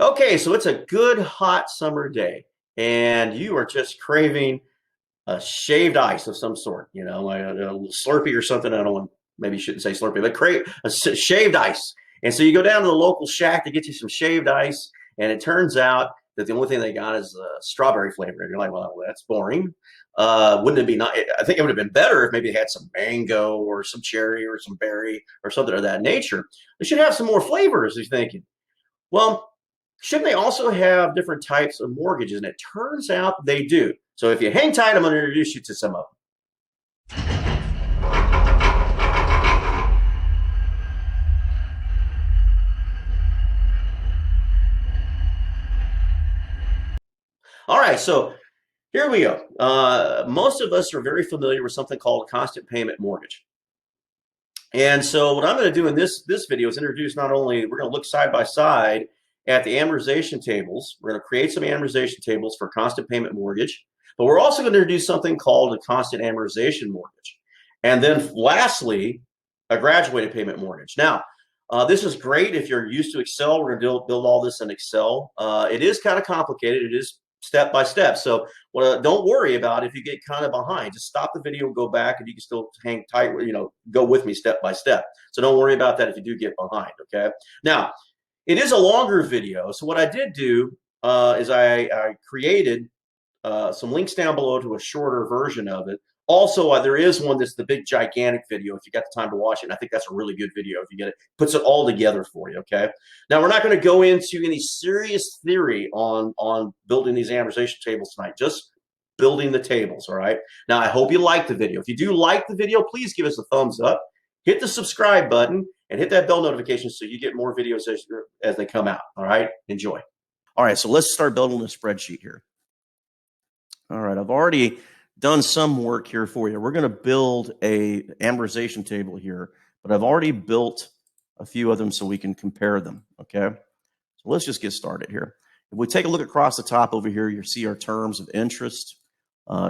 Okay, so it's a good hot summer day, and you are just craving a shaved ice of some sort, like a little Slurpee or something. I don't want, maybe you shouldn't say Slurpee, but crave shaved ice. And so you go down to the local shack to get you some shaved ice, and it turns out that the only thing they got is strawberry flavor. And you're like, well, that's boring. Wouldn't it be nice? I think it would have been better if maybe they had some mango or some cherry or some berry or something of that nature. They should have some more flavors, you're thinking. Well, shouldn't they also have different types of mortgages? And it turns out they do. So if you hang tight, I'm going to introduce you to some of them. All right, so here we go. Most of us are very familiar with something called a constant payment mortgage. And so what I'm going to do in this video is introduce not only, we're going to look side by side at the amortization tables. We're going to create some amortization tables for constant payment mortgage, but we're also going to introduce something called a constant amortization mortgage. And then lastly, a graduated payment mortgage. Now, this is great if you're used to Excel. We're going to build all this in Excel. It is kind of complicated. It is step by step. So don't worry about if you get kind of behind. Just stop the video, go back, and you can still hang tight, go with me step by step. So don't worry about that if you do get behind, okay? Now, it is a longer video. So what I did do is I created some links down below to a shorter version of it. Also, there is one that's the big gigantic video if you got the time to watch it. And I think that's a really good video if you get it. Puts it all together for you, okay? Now, we're not going to go into any serious theory on building these amortization tables tonight, just building the tables, all right? Now, I hope you like the video. If you do like the video, please give us a thumbs up. Hit the subscribe button and hit that bell notification so you get more videos as they come out, all right? Enjoy. All right, so let's start building a spreadsheet here. All right, I've already done some work here for you. We're going to build a amortization table here, but I've already built a few of them so we can compare them, okay? So let's just get started here. If we take a look across the top over here, you see our terms of interest.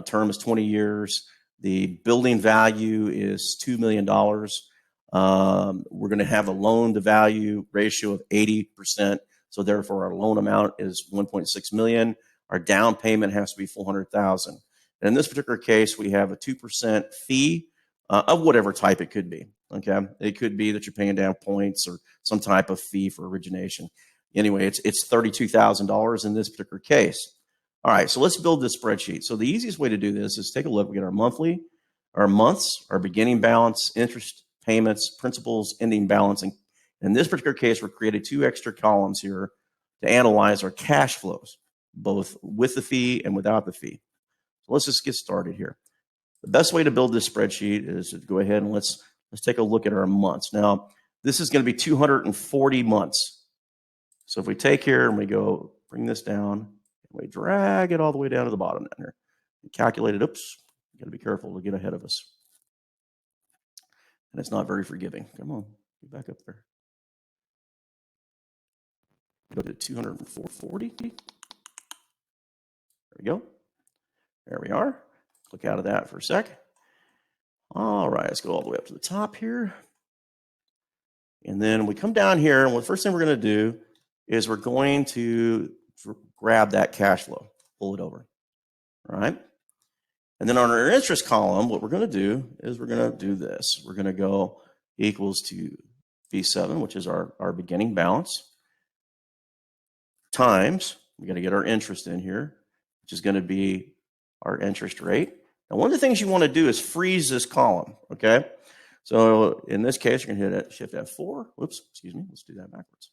Term is 20 years. The building value is $2 million. We're going to have a loan to value ratio of 80%. So therefore our loan amount is 1.6 million. Our down payment has to be 400,000. And in this particular case, we have a 2% fee of whatever type it could be. Okay, it could be that you're paying down points or some type of fee for origination. Anyway, it's $32,000 in this particular case. All right, so let's build this spreadsheet. So the easiest way to do this is take a look. We get our monthly, our months, our beginning balance, interest payments, principals, ending balance. And in this particular case, we're creating 2 extra columns here to analyze our cash flows, both with the fee and without the fee. So let's just get started here. The best way to build this spreadsheet is to go ahead and let's take a look at our months. Now, this is going to be 240 months. So if we take here and we go bring this down, and we drag it all the way down to the bottom down here, and calculate it. Oops, you got to be careful to get ahead of us. And it's not very forgiving. Come on, get back up there. Go to 240. There we go. There we are. Click out of that for a sec. All right, let's go all the way up to the top here. And then we come down here, and the first thing we're going to do is we're going to grab that cash flow, pull it over. All right. And then on our interest column, what we're going to do is we're going to do this. We're going to go equals to V7, which is our beginning balance, times, we got to get our interest in here, which is going to be our interest rate. Now, one of the things you want to do is freeze this column, okay? So in this case, you're going to hit Shift F4. Whoops, excuse me. Let's do that backwards.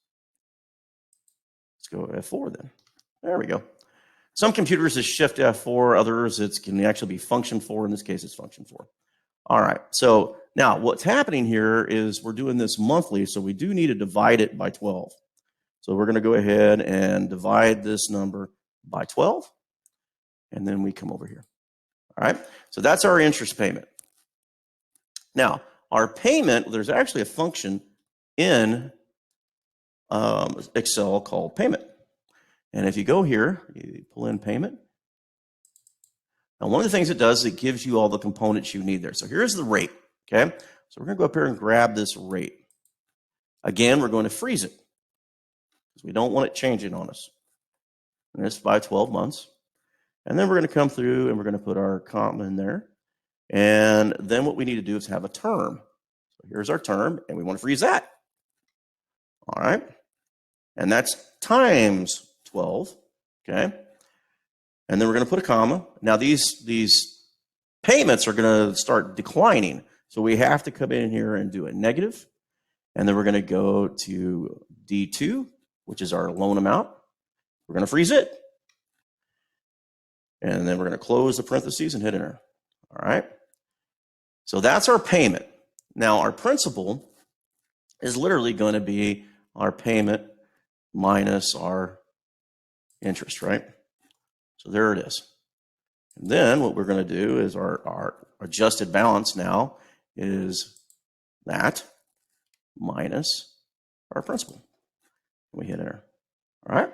Let's go F4 then. There we go. Some computers is Shift F4. Others, it can actually be Function 4. In this case, it's Function 4. All right. So now what's happening here is we're doing this monthly, so we do need to divide it by 12. So we're going to go ahead and divide this number by 12. And then we come over here. All right. So that's our interest payment. Now, our payment, there's actually a function in Excel called payment. And if you go here, you pull in payment. Now, one of the things it does is it gives you all the components you need there. So here's the rate. Okay. So we're going to go up here and grab this rate. Again, we're going to freeze it. because we don't want it changing on us. And it's by 12 months. And then we're going to come through and we're going to put our comma in there. And then what we need to do is have a term. So here's our term, and we want to freeze that. All right. And that's times 12. Okay. And then we're going to put a comma. Now these payments are going to start declining. So we have to come in here and do a negative. And then we're going to go to D2, which is our loan amount. We're going to freeze it. And then we're going to close the parentheses and hit enter. All right. So that's our payment. Now our principal is literally going to be our payment minus our interest, right? So there it is. And then what we're going to do is our adjusted balance now is that minus our principal. And we hit enter. All right.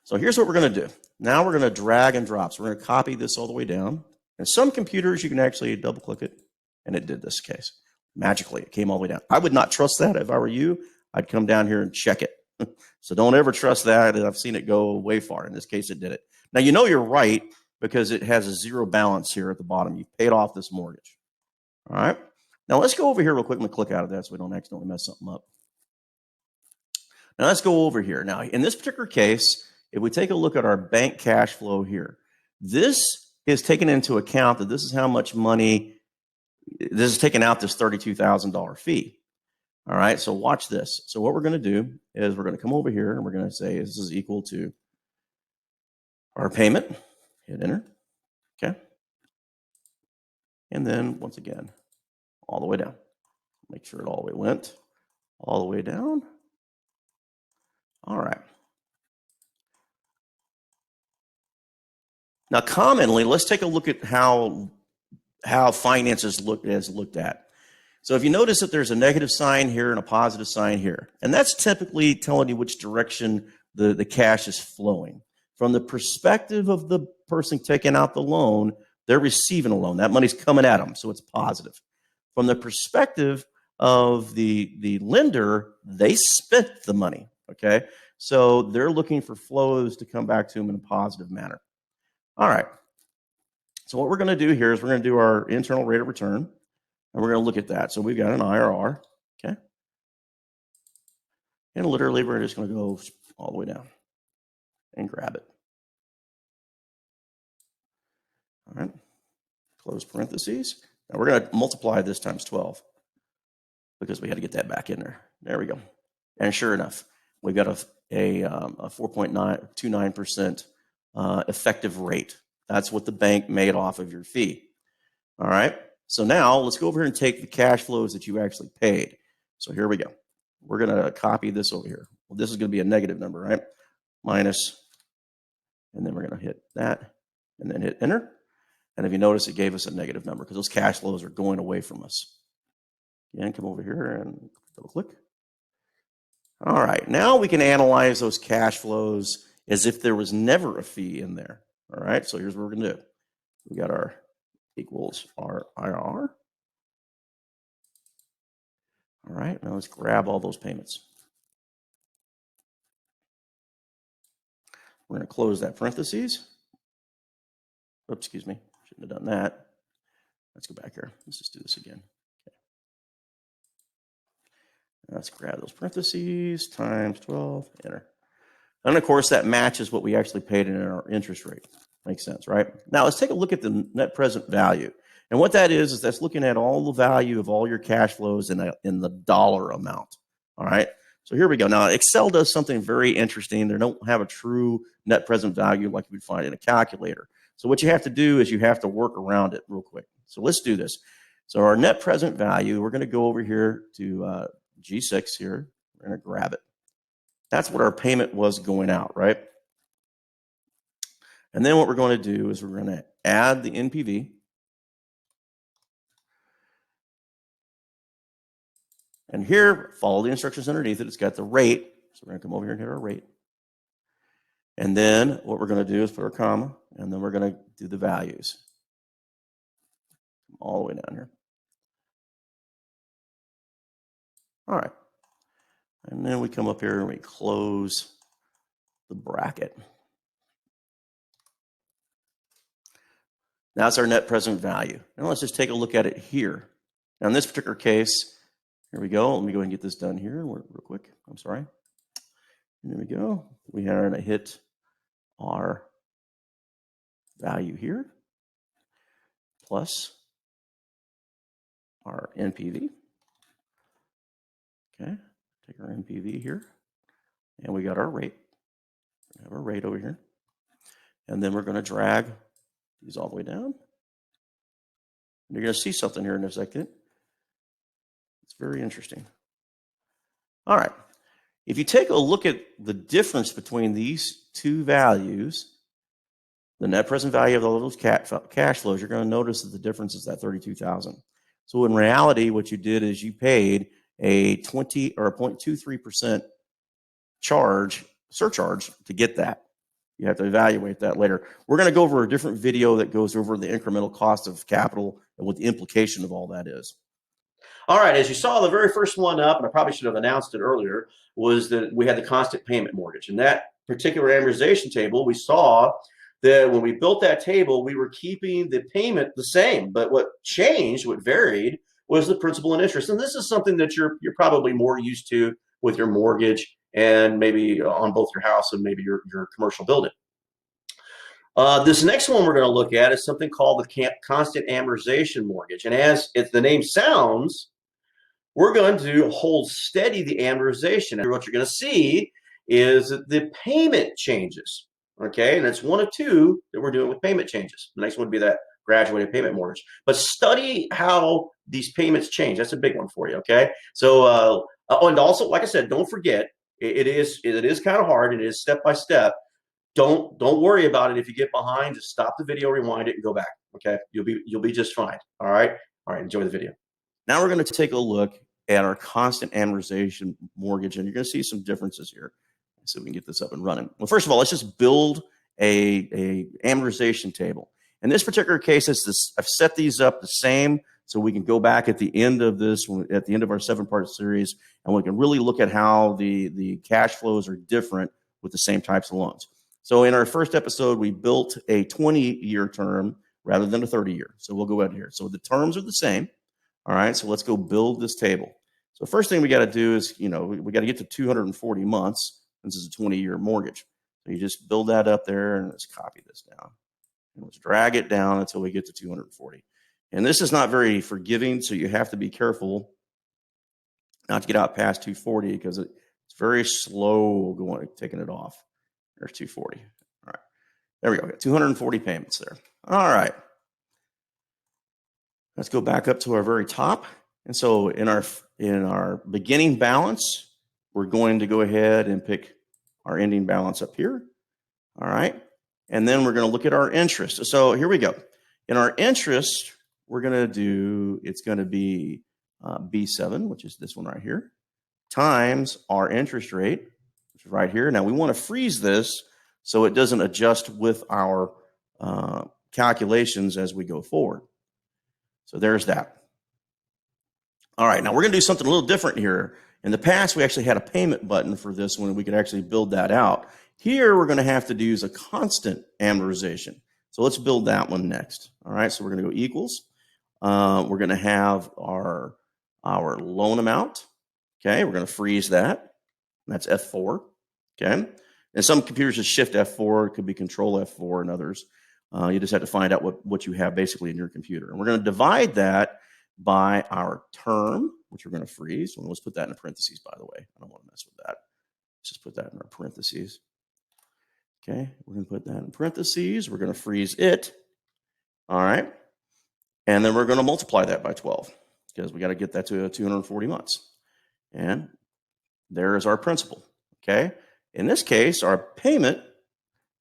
So here's what we're going to do. Now we're going to drag and drop. So we're going to copy this all the way down. And some computers, you can actually double click it. And it did this case. Magically, it came all the way down. I would not trust that. If I were you, I'd come down here and check it. So don't ever trust that. I've seen it go way far. In this case, it did it. Now, you know you're right because it has a zero balance here at the bottom. You've paid off this mortgage. All right. Now, let's go over here real quick and click out of that so we don't accidentally mess something up. Now, let's go over here. Now, in this particular case, if we take a look at our bank cash flow here, this is taken into account that this is how much money, this is taking out this $32,000 fee. All right, so watch this. So what we're going to do is we're going to come over here and we're going to say this is equal to our payment. Hit enter. Okay. And then once again, all the way down. Make sure it all the way went all the way down. All right. Now, commonly, let's take a look at how finances is looked at. So if you notice that there's a negative sign here and a positive sign here, and that's typically telling you which direction the cash is flowing. From the perspective of the person taking out the loan, they're receiving a loan. That money's coming at them, so it's positive. From the perspective of the lender, they spent the money, okay? So they're looking for flows to come back to them in a positive manner. All right. So what we're going to do here is we're going to do our internal rate of return. And we're going to look at that. So we've got an IRR, okay? And literally, we're just going to go all the way down and grab it. All right, close parentheses. Now we're going to multiply this times 12 because we had to get that back in there. There we go. And sure enough, we got a 4.29% effective rate. That's what the bank made off of your fee. All right. So now let's go over here and take the cash flows that you actually paid. So here we go. We're going to copy this over here. Well, this is going to be a negative number, right? Minus, and then we're going to hit that and then hit enter. And if you notice, it gave us a negative number because those cash flows are going away from us. Again, come over here and double click. All right. Now we can analyze those cash flows as if there was never a fee in there. All right. So here's what we're going to do. We got our equals our IRR. All right, now let's grab all those payments. We're going to close that parentheses. Oops, excuse me, shouldn't have done that. Let's go back here. Let's just do this again. Okay. Let's grab those parentheses, times 12, enter. And of course, that matches what we actually paid in our interest rate. Makes sense, right? Now let's take a look at the net present value. And what that is that's looking at all the value of all your cash flows in the dollar amount. All right. So here we go. Now Excel does something very interesting. They don't have a true net present value like you would find in a calculator. So what you have to do is you have to work around it real quick. So let's do this. So our net present value, we're going to go over here to G6 here. We're going to grab it. That's what our payment was going out, right? And then what we're going to do is we're going to add the NPV. And here, follow the instructions underneath it. It's got the rate. So we're going to come over here and hit our rate. And then what we're going to do is put our comma, and then we're going to do the values. All the way down here. All right. And then we come up here and we close the bracket. That's our net present value. Now let's just take a look at it here. Now in this particular case, here we go. Let me go ahead and get this done here real quick. I'm sorry. And there we go. We are going to hit our value here plus our NPV. Okay, take our NPV here, and we got our rate. We have our rate over here. And then we're going to drag these all the way down. And you're going to see something here in a second. It's very interesting. All right. If you take a look at the difference between these two values, the net present value of all those cash flows, you're going to notice that the difference is that $32,000. So in reality, what you did is you paid a 20 or a 0.23% surcharge to get that. You have to evaluate that later. We're going to go over a different video that goes over the incremental cost of capital and what the implication of all that is. All right, as you saw, the very first one up, and I probably should have announced it earlier, was that we had the constant payment mortgage. In that particular amortization table, we saw that when we built that table, we were keeping the payment the same. But what changed, what varied, was the principal and interest. And this is something that you're probably more used to with your mortgage and maybe on both your house and maybe your commercial building. This next one we're going to look at is something called the constant amortization mortgage. And as the name sounds, we're going to hold steady the amortization. And what you're going to see is that the payment changes. Okay, and it's one of two that we're doing with payment changes. The next one would be that graduated payment mortgage. But study how these payments change. That's a big one for you. Okay, so and also, like I said, don't forget it is kind of hard. And it is step by step. Don't worry about it if you get behind. Just stop the video, rewind it, and go back. Okay, you'll be just fine. All right. Enjoy the video. Now we're going to take a look at our constant amortization mortgage, and you're going to see some differences here. So we can get this up and running. Well, first of all, let's just build a amortization table. In this particular case, I've set these up the same so we can go back at the end of this, at the end of our 7-part series, and we can really look at how the cash flows are different with the same types of loans. So in our first episode, we built a 20-year term rather than a 30-year. So we'll go out here. So the terms are the same. All right, so let's go build this table. So first thing we got to do is, we got to get to 240 months. This is a 20-year mortgage. So you just build that up there and let's copy this down. And let's drag it down until we get to 240. And this is not very forgiving, so you have to be careful not to get out past 240 because it's very slow taking it off. There's 240. All right. There we go. We got 240 payments there. All right. Let's go back up to our very top. And so in our beginning balance, we're going to go ahead and pick our ending balance up here. All right. And then we're going to look at our interest. So here we go. In our interest, we're going to do, it's going to be B7, which is this one right here, times our interest rate, which is right here. Now we want to freeze this so it doesn't adjust with our calculations as we go forward. So there's that. All right, now we're going to do something a little different here. In the past, we actually had a payment button for this one, and we could actually build that out. Here, we're going to have to use a constant amortization. So let's build that one next. All right, so we're going to go equals. We're going to have our loan amount. Okay, we're going to freeze that. That's F4. Okay, and some computers just shift F4. It could be control F4 and others. You just have to find out what you have basically in your computer. And we're going to divide that by our term, which we're going to freeze. Well, let's put that in parentheses, by the way. I don't want to mess with that. Let's just put that in our parentheses. Okay, we're going to put that in parentheses. We're going to freeze it. All right. And then we're going to multiply that by 12 because we got to get that to 240 months. And there is our principal. Okay. In this case, our payment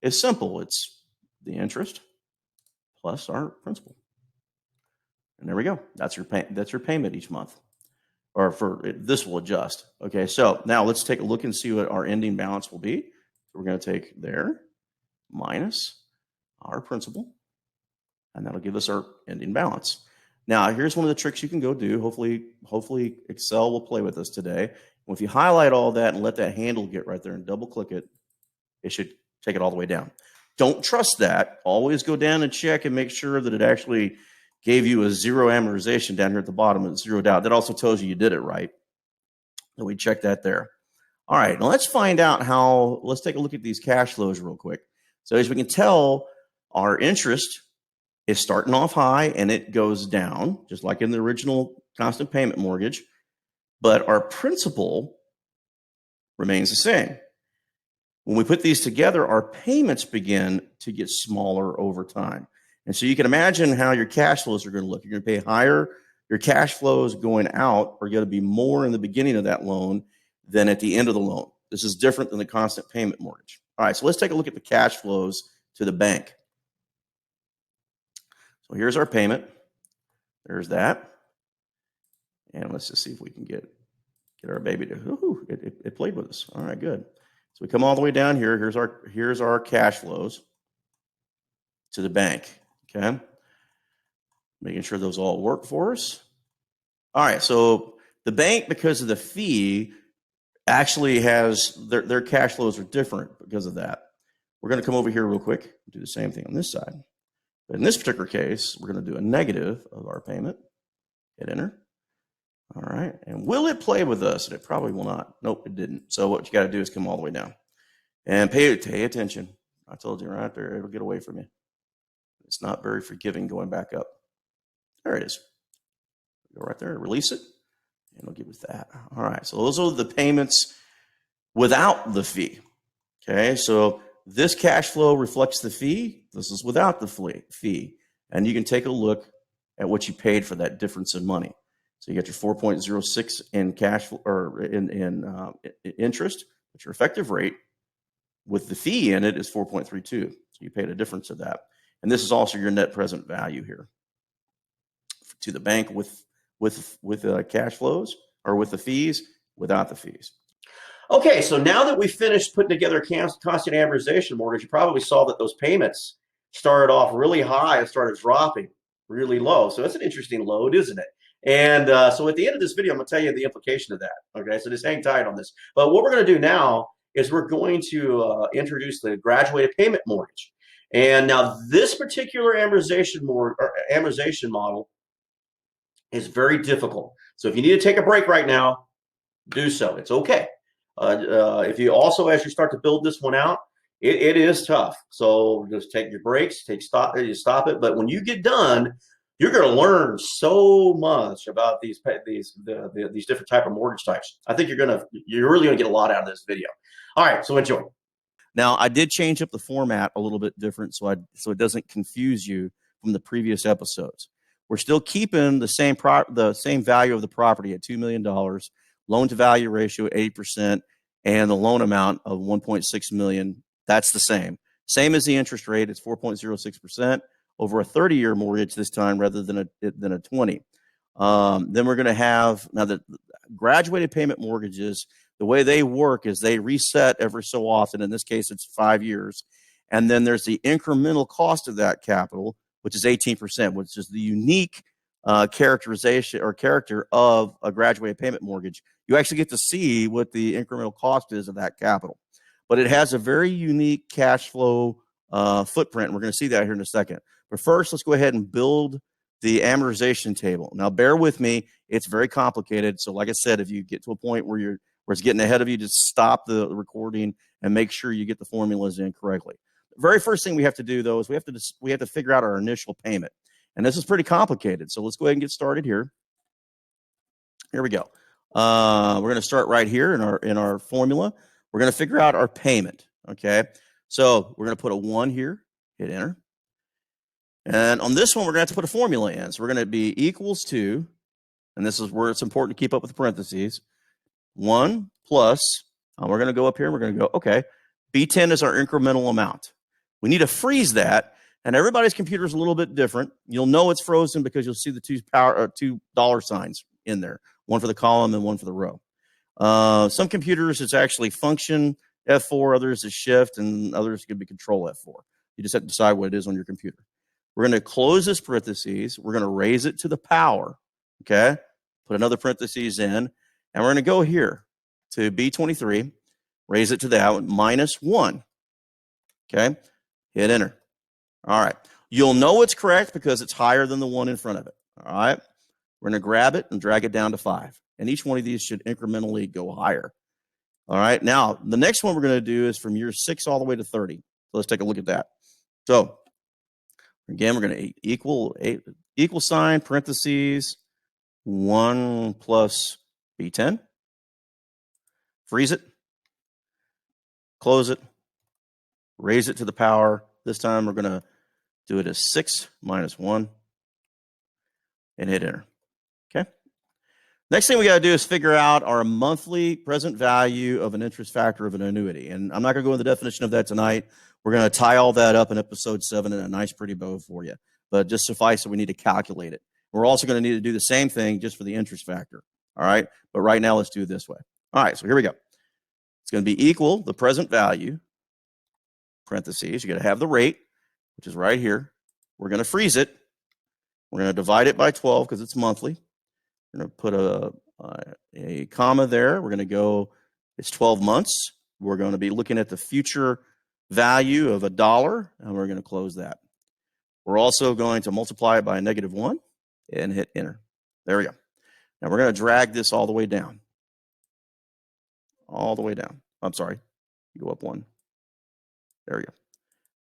is simple. It's the interest plus our principal. And there we go. That's your payment each month. Or this will adjust. Okay, so now let's take a look and see what our ending balance will be. So we're going to take there minus our principal, and that'll give us our ending balance. Now, here's one of the tricks you can go do. Hopefully Excel will play with us today. Well, if you highlight all that and let that handle get right there and double click it, it should take it all the way down. Don't trust that. Always go down and check and make sure that it actually gave you a zero amortization down here at the bottom. It's zeroed out. That also tells you did it right. So we check that there. All right, now let's find out how, let's take a look at these cash flows real quick. So as we can tell, our interest is starting off high and it goes down, just like in the original constant payment mortgage, but our principal remains the same. When we put these together, our payments begin to get smaller over time. And so you can imagine how your cash flows are going to look. You're going to pay higher. Your cash flows going out are going to be more in the beginning of that loan than at the end of the loan. This is different than the constant payment mortgage. All right, so let's take a look at the cash flows to the bank. So here's our payment. There's that. And let's just see if we can get our baby to, it played with us. All right, good. So we come all the way down here. Here's our cash flows to the bank, okay? Making sure those all work for us. All right, so the bank, because of the fee, actually has, their cash flows are different because of that. We're going to come over here real quick and do the same thing on this side. But in this particular case, we're going to do a negative of our payment. Hit enter. All right, and will it play with us? And it probably will not. Nope, it didn't. So what you got to do is come all the way down and pay attention. I told you right there, it'll get away from you. It's not very forgiving going back up. There it is. Go right there, release it, and it'll give us that. All right, so those are the payments without the fee. Okay, so this cash flow reflects the fee. This is without the fee. And you can take a look at what you paid for that difference in money. So you got your 4.06 in cash or in interest, but your effective rate with the fee in it is 4.32. So you paid a difference of that. And this is also your net present value here to the bank with cash flows, or with the fees, without the fees. Okay, so now that we finished putting together a constant amortization mortgage, you probably saw that those payments started off really high and started dropping really low. So that's an interesting load, isn't it? And so at the end of this video, I'm going to tell you the implication of that. Okay, so just hang tight on this. But what we're going to do now is we're going to introduce the graduated payment mortgage. And now this particular amortization model is very difficult. So if you need to take a break right now, do so. It's okay. If you also, as you start to build this one out, it is tough. So just take your breaks, you stop it. But when you get done, you're going to learn so much about these different type of mortgage types. I think you're really going to get a lot out of this video. All right, so enjoy. Now, I did change up the format a little bit different so it doesn't confuse you from the previous episodes. We're still keeping the same value of the property at $2 million, loan to value ratio 8%, and the loan amount of $1.6 million. That's the same. Same as the interest rate. It's 4.06% over a 30-year mortgage this time rather than a 20. Then we're going to have, now the graduated payment mortgages, the way they work is they reset every so often. In this case, it's 5 years. And then there's the incremental cost of that capital, which is 18%, which is the unique characterization or character of a graduated payment mortgage. You actually get to see what the incremental cost is of that capital. But it has a very unique cash flow footprint. We're going to see that here in a second. But first, let's go ahead and build the amortization table. Now, bear with me. It's very complicated. So like I said, if you get to a point where it's getting ahead of you, just stop the recording and make sure you get the formulas in correctly. The very first thing we have to do, though, is we have to figure out our initial payment. And this is pretty complicated. So let's go ahead and get started here. Here we go. We're going to start right here in our formula. We're going to figure out our payment. Okay. So we're going to put a 1 here, hit enter. And on this one, we're going to have to put a formula in. So we're going to be equals to, and this is where it's important to keep up with the parentheses, 1 plus, we're going to go up here and we're going to go, okay, B10 is our incremental amount. We need to freeze that, and everybody's computer is a little bit different. You'll know it's frozen because you'll see the two dollar signs in there, one for the column and one for the row. Some computers, it's actually function F4, others is shift, and others could be control F4. You just have to decide what it is on your computer. We're going to close this parentheses. We're going to raise it to the power, okay? Put another parentheses in, and we're going to go here to B23, raise it to that one, minus 1. Okay, hit enter. All right. You'll know it's correct because it's higher than the one in front of it. All right. We're going to grab it and drag it down to 5. And each one of these should incrementally go higher. All right. Now, the next one we're going to do is from year 6 all the way to 30. So let's take a look at that. So again, we're going to equal sign, parentheses, 1 plus B10. Freeze it. Close it. Raise it to the power. This time we're going to do it as 6 minus 1 and hit enter. Okay. Next thing we got to do is figure out our monthly present value of an interest factor of an annuity. And I'm not going to go into the definition of that tonight. We're going to tie all that up in episode 7 in a nice, pretty bow for you. But just suffice that we need to calculate it. We're also going to need to do the same thing just for the interest factor. All right. But right now, let's do it this way. All right. So here we go. It's going to be equal the present value, parentheses. You're going to have the rate, which is right here. We're going to freeze it. We're going to divide it by 12 because it's monthly. We're going to put a comma there. We're going to go, it's 12 months. We're going to be looking at the future value of $1, and we're going to close that. We're also going to multiply it by a -1 and hit enter. There we go. Now we're going to drag this all the way down. All the way down. I'm sorry. You go up 1. There we go.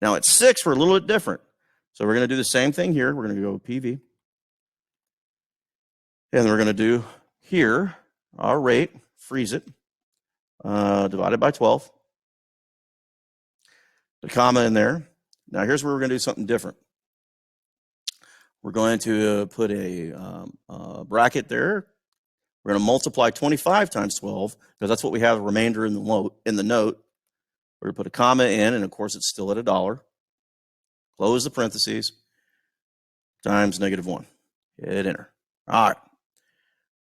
Now at 6, we're a little bit different. So we're going to do the same thing here. We're going to go PV. And we're going to do here, our rate, freeze it, divided by 12. The comma in there. Now here's where we're going to do something different. We're going to put a bracket there. We're going to multiply 25 times 12 because that's what we have a remainder in the note. We're going to put a comma in, and of course it's still at $1. Close the parentheses times -1. Hit enter. All right.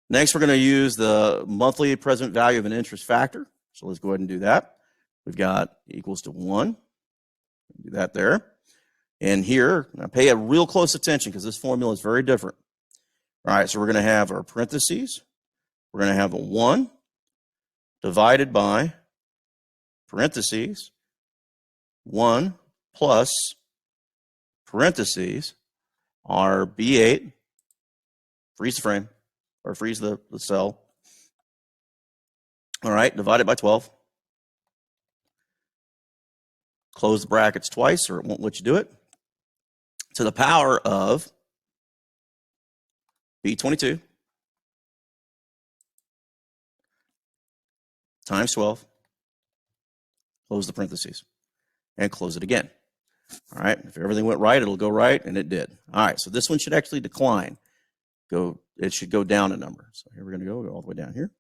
Next, we're going to use the monthly present value of an interest factor. So let's go ahead and do that. We've got equals to 1. Do that there. And here, now pay a real close attention because this formula is very different. All right, so we're going to have our parentheses. We're going to have a 1 divided by parentheses 1 plus parentheses our B8, freeze the frame, or freeze the cell. All right, divided by 12. Close the brackets twice or it won't let you do it. To the power of B22 times 12. Close the parentheses and close it again. All right, if everything went right, it'll go right, and it did. All right, so this one should actually decline. It should go down a number. So here we're going to go all the way down here.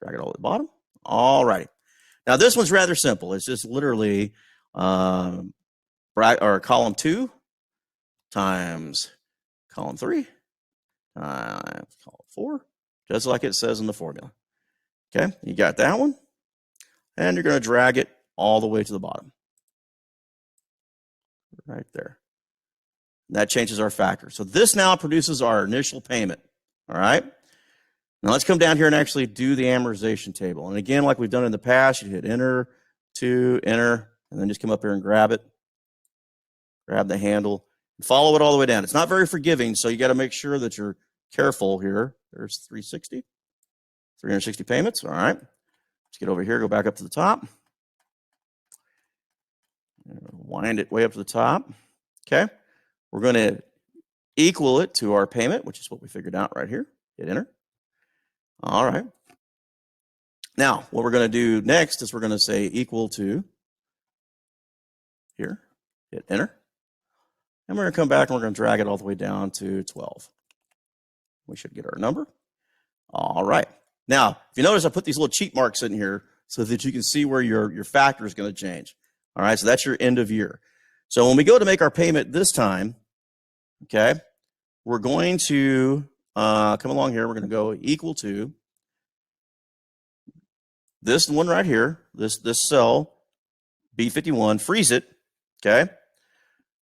Drag it all at the bottom. All righty. Now this one's rather simple. It's just literally column 2 times column 3 times column 4, just like it says in the formula. Okay, you got that one, and you're going to drag it all the way to the bottom. Right there. And that changes our factor. So this now produces our initial payment. All right. Now let's come down here and actually do the amortization table. And again, like we've done in the past, you hit enter, enter, and then just come up here and grab it. Grab the handle and follow it all the way down. It's not very forgiving, so you got to make sure that you're careful here. There's 360 payments. All right. Let's get over here, go back up to the top. Wind it way up to the top. Okay. We're going to equal it to our payment, which is what we figured out right here. Hit enter. All right. Now, what we're going to do next is we're going to say equal to here. Hit enter. And we're going to come back and we're going to drag it all the way down to 12. We should get our number. All right. Now, if you notice, I put these little cheat marks in here so that you can see where your factor is going to change. All right, so that's your end of year. So when we go to make our payment this time, okay, we're going to come along here. We're going to go equal to this one right here, this cell, B51, freeze it, okay,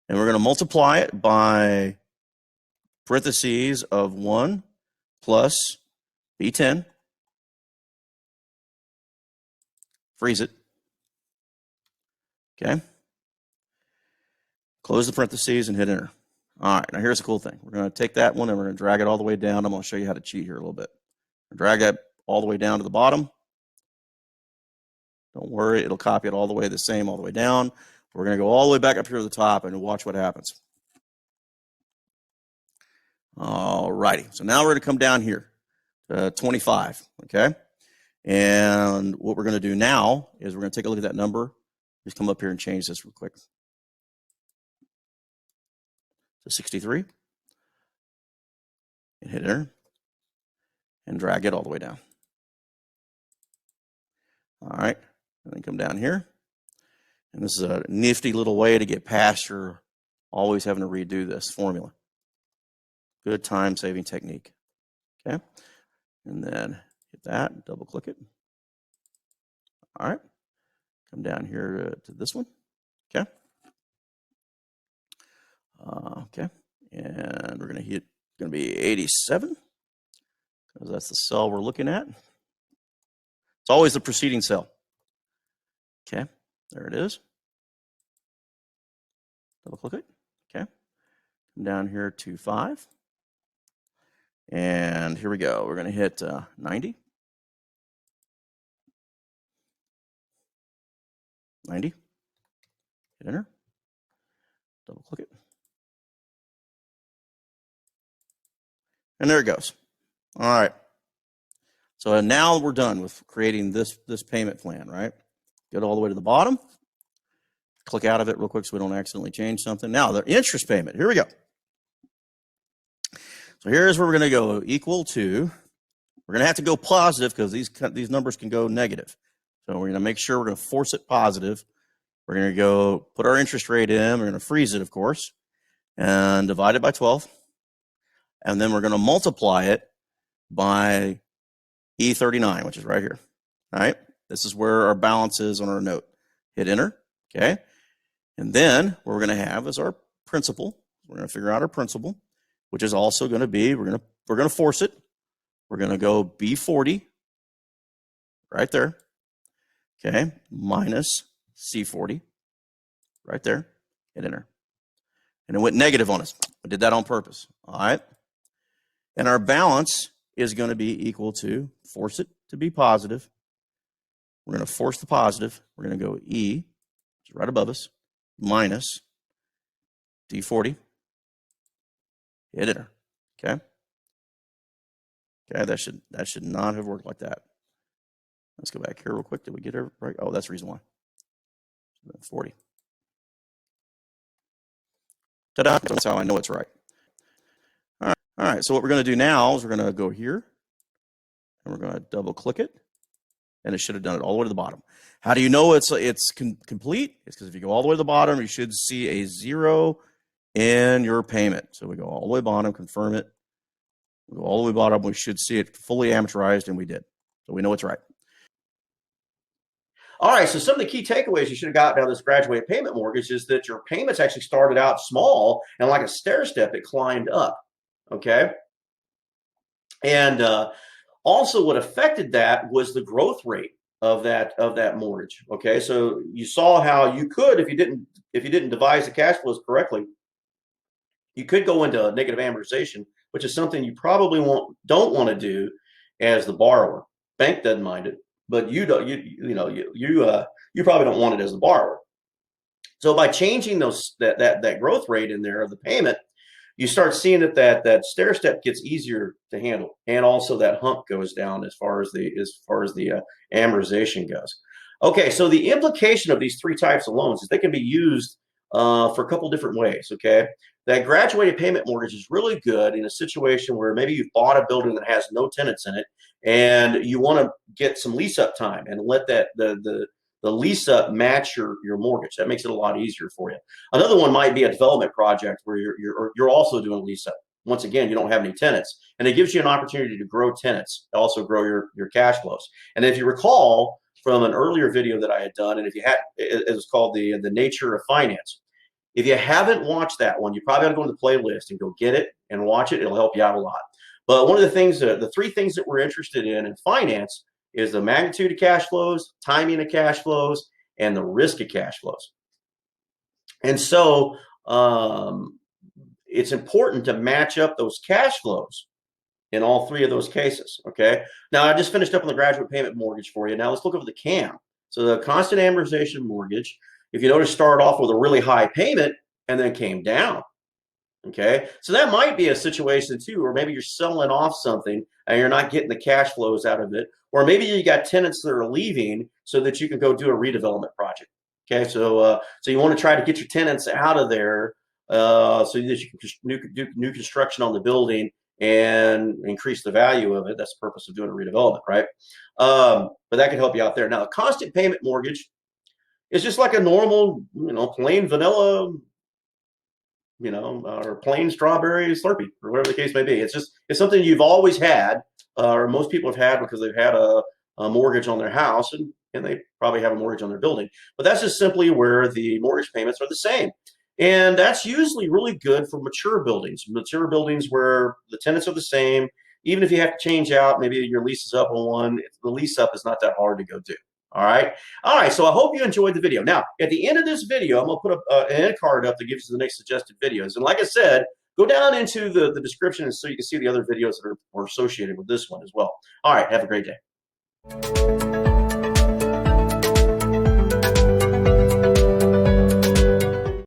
and we're going to multiply it by parentheses of 1 plus B10, freeze it. Okay, Close the parentheses and hit enter. All right, now here's the cool thing. We're going to take that one and we're going to drag it all the way down. I'm going to show you how to cheat here a little bit. Drag that all the way down to the bottom. Don't worry, it'll copy it all the way the same all the way down. We're going to go all the way back up here to the top and watch what happens. All righty, so now we're going to come down here to 25, okay? And what we're going to do now is we're going to take a look at that number. Just come up here and change this real quick to 63 and hit enter and drag it all the way down. All right, and then come down here. And this is a nifty little way to get past your always having to redo this formula. Good time-saving technique. Okay, and then hit that, double click it. All right, come down here to this one. Okay. Okay, and we're going to hit, going to be 87 because that's the cell we're looking at. It's always the preceding cell. Okay, there it is. Double click it. Okay, come down here to 5. And here we go. We're going to hit 90. 90. Hit enter. Double click it. And there it goes. All right. So now we're done with creating this payment plan, right? Get all the way to the bottom. Click out of it real quick so we don't accidentally change something. Now, the interest payment. Here we go. So here's where we're going to go equal to. We're going to have to go positive because these numbers can go negative. So we're going to make sure we're going to force it positive. We're going to go put our interest rate in. We're going to freeze it, of course, and divide it by 12. And then we're going to multiply it by E39, which is right here. All right. This is where our balance is on our note. Hit enter. Okay. And then what we're going to have is our principal. We're going to figure out our principal, which is also going to be, we're going to force it. We're going to go B40 right there. Okay. Minus C40 right there. Hit enter. And it went negative on us. I did that on purpose. All right. And our balance is going to be equal to, force it to be positive. We're going to force the positive. We're going to go E, which is right above us, minus D40. Hit enter. Okay. Okay, that should not have worked like that. Let's go back here real quick. Did we get it right? Oh, that's the reason why. 40. Ta-da! That's how I know it's right. All right, so what we're going to do now is we're going to go here, and we're going to double-click it, and it should have done it all the way to the bottom. How do you know it's complete? It's because if you go all the way to the bottom, you should see a 0 in your payment. So we go all the way bottom, confirm it. We go all the way bottom, we should see it fully amortized, and we did. So we know it's right. All right, so some of the key takeaways you should have gotten out of this graduated payment mortgage is that your payments actually started out small, and like a stair step, it climbed up. Okay. And also what affected that was the growth rate of that mortgage. Okay. So you saw how you could, if you didn't devise the cash flows correctly, you could go into negative amortization, which is something you probably don't want to do as the borrower. Bank doesn't mind it, but you don't, you probably don't want it as the borrower. So by changing that growth rate in there of the payment, you start seeing that stair step gets easier to handle, and also that hump goes down as far as the amortization goes. Okay, so the implication of these 3 types of loans is they can be used for a couple different ways. Okay, that graduated payment mortgage is really good in a situation where maybe you've bought a building that has no tenants in it, and you want to get some lease up time and let the lease up match your mortgage. That makes it a lot easier for you. Another one might be a development project where you're also doing lease up. Once again, you don't have any tenants, and it gives you an opportunity to grow tenants, also grow your cash flows. And if you recall from an earlier video that I had done, and if you had, it was called the nature of finance. If you haven't watched that one, you probably ought to go to the playlist and go get it and watch it. It'll help you out a lot. But one of the things, the 3 things that we're interested in finance is the magnitude of cash flows, timing of cash flows, and the risk of cash flows. And so it's important to match up those cash flows in all three of those cases. Okay. Now I just finished up on the graduate payment mortgage for you. Now let's look over the CAM. So the constant amortization mortgage, if you notice, started off with a really high payment and then came down. Okay. So that might be a situation too, or maybe you're selling off something and you're not getting the cash flows out of it. Or maybe you got tenants that are leaving so that you can go do a redevelopment project. Okay. So you want to try to get your tenants out of there so that you can do new construction on the building and increase the value of it. That's the purpose of doing a redevelopment, right? But that can help you out there. Now, a constant payment mortgage is just like a normal, plain vanilla, or plain strawberry Slurpee, or whatever the case may be. It's something you've always had, or most people have had because they've had a mortgage on their house, and they probably have a mortgage on their building. But that's just simply where the mortgage payments are the same. And that's usually really good for mature buildings where the tenants are the same. Even if you have to change out, maybe your lease is up on one, the lease up is not that hard to go do. All right. All right. So I hope you enjoyed the video. Now, at the end of this video, I'm going to put an end card up that gives you the next suggested videos. And like I said, go down into the description and so you can see the other videos that are associated with this one as well. All right. Have a great day.